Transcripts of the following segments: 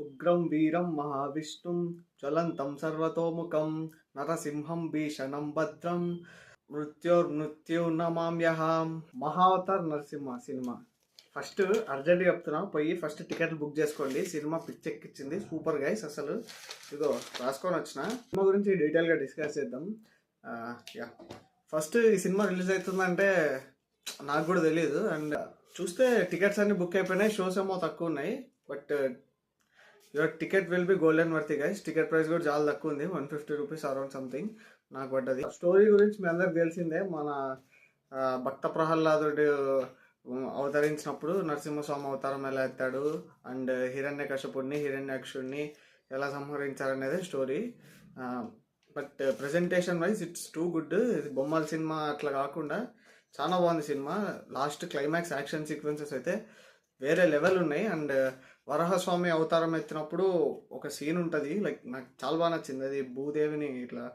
ఉగ్రం వీరం మహావిష్ణుం జ్వలంతం సర్వతోముఖం నరసింహం భీషణం భద్రం మృత్యోర్మృత్యు నమామ్యహం. Mahavatar Narasimha cinema first urgent చెప్తున్నా, పోయి ఫస్ట్ టికెట్లు బుక్ చేసుకోండి. సినిమా పిచ్చెక్కిచ్చింది, సూపర్ గైస్. అసలు ఇదో రాసుకొని వచ్చిన సినిమా గురించి డీటెయిల్గా డిస్కస్ చేద్దాం. యా ఫస్ట్ ఈ సినిమా రిలీజ్ అవుతుందంటే నాకు కూడా తెలియదు. అండ్ చూస్తే టికెట్స్ అన్ని బుక్ అయిపోయినాయి, షోస్ ఏమో తక్కువ ఉన్నాయి. But your ticket will be golden worthy guys. Ticket price కూడా చాలా తక్కువ ఉంది, 150 రూపీస్ అరౌండ్ సంథింగ్ నాకు పడ్డది. స్టోరీ గురించి మీ అందరికి తెలిసిందే. మన భక్త ప్రహ్లాదుడు అవతరించినప్పుడు నరసింహస్వామి అవతారం ఎలా ఎత్తాడు, అండ్ హిరణ్యాక్షుడిని ఎలా సంహరించారనేది story. But presentation wise it's too good. ఇది బొమ్మల సినిమా అట్లా కాకుండా చాలా బాగుంది cinema. Last climax action sequences అయితే వేరే లెవెల్ ఉన్నాయి. అండ్ వరాహస్వామి అవతారం ఎత్తినప్పుడు ఒక సీన్ ఉంటుంది, లైక్ నాకు చాలా బాగా నచ్చింది. అది భూదేవిని ఇట్లా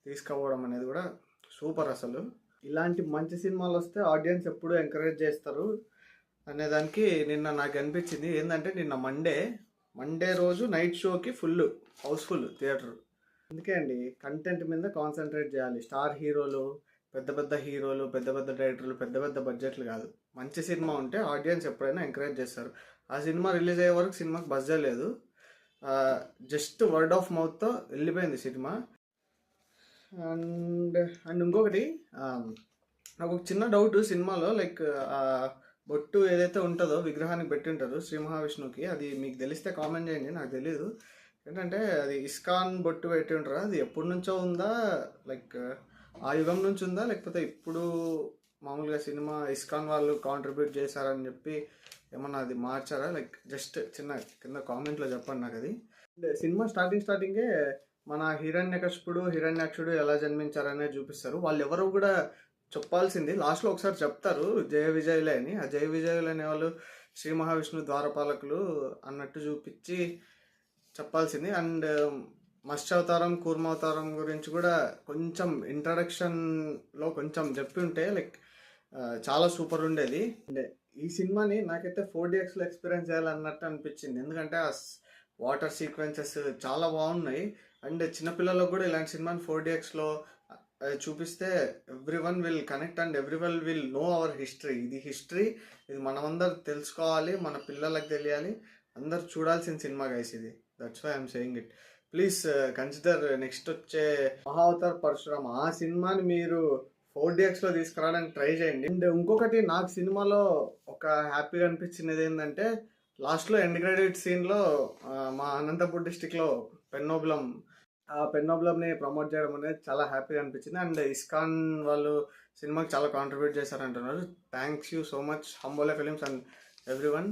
తీసుకుపోవడం అనేది కూడా సూపర్. అసలు ఇలాంటి మంచి సినిమాలు వస్తే ఆడియన్స్ ఎప్పుడు ఎంకరేజ్ చేస్తారు అనేదానికి నిన్న నాకు అనిపించింది. ఏంటంటే నిన్న మండే రోజు నైట్ షోకి హౌస్ఫుల్ థియేటర్. అందుకే అండి కంటెంట్ మీద కాన్సన్ట్రేట్ చేయాలి. స్టార్ హీరోలు, పెద్ద పెద్ద డైరెక్టర్లు, పెద్ద బడ్జెట్లు కాదు. మంచి సినిమా ఉంటే ఆడియన్స్ ఎప్పుడైనా ఎంకరేజ్ చేస్తారు. ఆ సినిమా రిలీజ్ అయ్యే వరకు సినిమాకి బజ్జే లేదు, జస్ట్ వర్డ్ ఆఫ్ మౌత్తో వెళ్ళిపోయింది సినిమా. అండ్ ఇంకొకటి నాకు ఒక చిన్న డౌట్ సినిమాలో, లైక్ బొట్టు ఏదైతే ఉంటుందో విగ్రహానికి పెట్టి ఉంటారు శ్రీ మహావిష్ణువుకి, అది మీకు తెలిస్తే కామెంట్ చేయండి, నాకు తెలియదు. ఏంటంటే అది ఇస్కాన్ బొట్టు పెట్టి ఉంటారా, అది ఎప్పటి నుంచో ఉందా, లైక్ ఆ యుగం నుంచి ఉందా, లేకపోతే ఇప్పుడు మామూలుగా సినిమా ఇస్కాన్ వాళ్ళు కాంట్రిబ్యూట్ చేశారని చెప్పి ఏమన్నా అది మార్చారా? లైక్ జస్ట్ చిన్న కింద కామెంట్లో చెప్పండి నాకు అది. సినిమా స్టార్టింగే మన హిరణ్యాక్షుడు ఎలా జన్మించారనే చూపిస్తారు. వాళ్ళు ఎవరు కూడా చెప్పాల్సింది లాస్ట్లో ఒకసారి చెప్తారు, జయ విజయులే అని. ఆ జయ విజయులు అనే వాళ్ళు శ్రీ మహావిష్ణు ద్వారపాలకులు అన్నట్టు చూపించి చెప్పాల్సింది. అండ్ మత్స్యావతారం, కూర్మావతారం గురించి కూడా కొంచెం ఇంట్రడక్షన్లో కొంచెం చెప్పి ఉంటే లైక్ చాలా సూపర్ ఉండేది. అండ్ ఈ సినిమాని నాకైతే 4DXలో ఎక్స్పీరియన్స్ చేయాలన్నట్టు అనిపించింది. ఎందుకంటే ఆ వాటర్ సీక్వెన్సెస్ చాలా బాగున్నాయి. అండ్ చిన్నపిల్లలకు కూడా ఇలాంటి సినిమాని 4DXలో చూపిస్తే everyone will connect and everyone will know our history. ఇది హిస్టరీ, ఇది మనమందరూ తెలుసుకోవాలి, మన పిల్లలకు తెలియాలి, అందరు చూడాల్సిన సినిమా గైస్ ఇది. That's why I'm saying it. Please consider next వచ్చే మహావతార్ పరశురామ, ఆ సినిమాని మీరు 4DXలో తీసుకురావడానికి ట్రై చేయండి. అండ్ ఇంకొకటి నాకు సినిమాలో ఒక హ్యాపీగా అనిపించినది ఏంటంటే లాస్ట్లో ఎండ్ క్రెడిట్ సీన్లో మా అనంతపూర్ డిస్టిక్లో పెన్నోబ్లంని ప్రమోట్ చేయడం అనేది చాలా హ్యాపీగా అనిపించింది. అండ్ ఇస్కాన్ వాళ్ళు సినిమాకి చాలా కాంట్రిబ్యూట్ చేశారంటున్నారు. Thanks you so much Hombale films and everyone.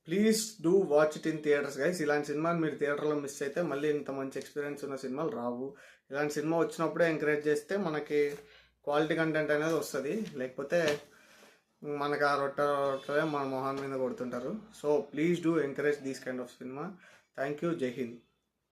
Please do watch it in theatres guys. ఇలాంటి సినిమాని మీరు థియేటర్లో మిస్ అయితే మళ్ళీ ఇంత మంచి ఎక్స్పీరియన్స్ ఉన్న సినిమాలు రావు. ఇలాంటి సినిమా వచ్చినప్పుడే ఎంకరేజ్ చేస్తే మనకి క్వాలిటీ కంటెంట్ అనేది వస్తుంది, లేకపోతే మనకు ఆ రొట్టె మన మొహాన్ మీద కొడుతుంటారు. So please do encourage these kind of cinema. Thank you. జై హింద్.